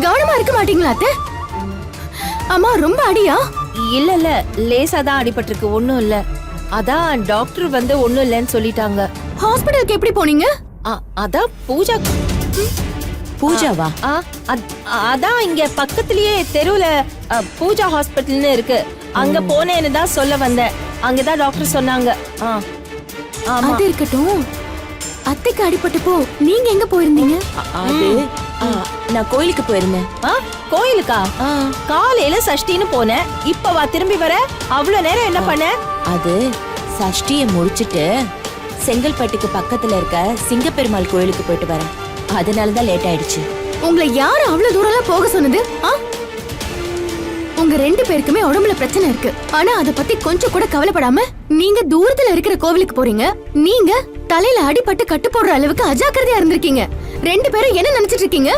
கவனமா இருக்க மாட்டீங்களா அத்தை? அம்மா ரொம்ப அடியா? இல்ல இல்ல, லேசா தான் அடிபட்டிருக்கு, ஒண்ணும் இல்ல. அதான் டாக்டர் வந்து ஒண்ணும் இல்லன்னு சொல்லிட்டாங்க. ஹாஸ்பிடலுக்கு எப்படி போனீங்க? அதான் பூஜா. பூஜாவா? அதான் இங்க பக்கத்துலயே தெருவுல பூஜா ஹாஸ்பிட்டல்னு இருக்கு, அங்க போனேன்னு தான் சொல்ல வந்தேன். அங்கதான் டாக்டர் சொன்னாங்க. அது இருக்கட்டும், அத்தைக்கு அடிபட்டப்போ நீங்க எங்க போயிருந்தீங்க? அது நான் கோயிலுக்கு போயிருந்தேன். கோயிலுக்கா? காலையில சஷ்டின்னு போனேன், இப்ப வா திரும்பி வர? அவ்வளவு நேரம் என்ன பண்ண? அது சஷ்டியை முடிச்சிட்டு செங்கல்பட்டுக்கு பக்கத்துல இருக்க சிங்கப்பெருமாள் கோயிலுக்கு போயிட்டு வரேன், அதனாலதான் லேட் ஆயிடுச்சு. உங்களை யாரு அவ்வளவு தூரம் போக சொன்னது? உங்க 2 பேருக்குமே உடம்புல பிரச்சனை இருக்கு, ஆனா அத பத்தி கொஞ்சம் கூட கவலைப்படாம நீங்க தூரத்துல இருக்கிற கோவிலுக்கு போறீங்க. நீங்க தலையில அடிபட்டு கட்டு போடுற அளவுக்கு அஜாக்கிரதையா இருந்திருக்கீங்க. 2 பேரும் என்ன நினைச்சிட்டு இருக்கீங்க?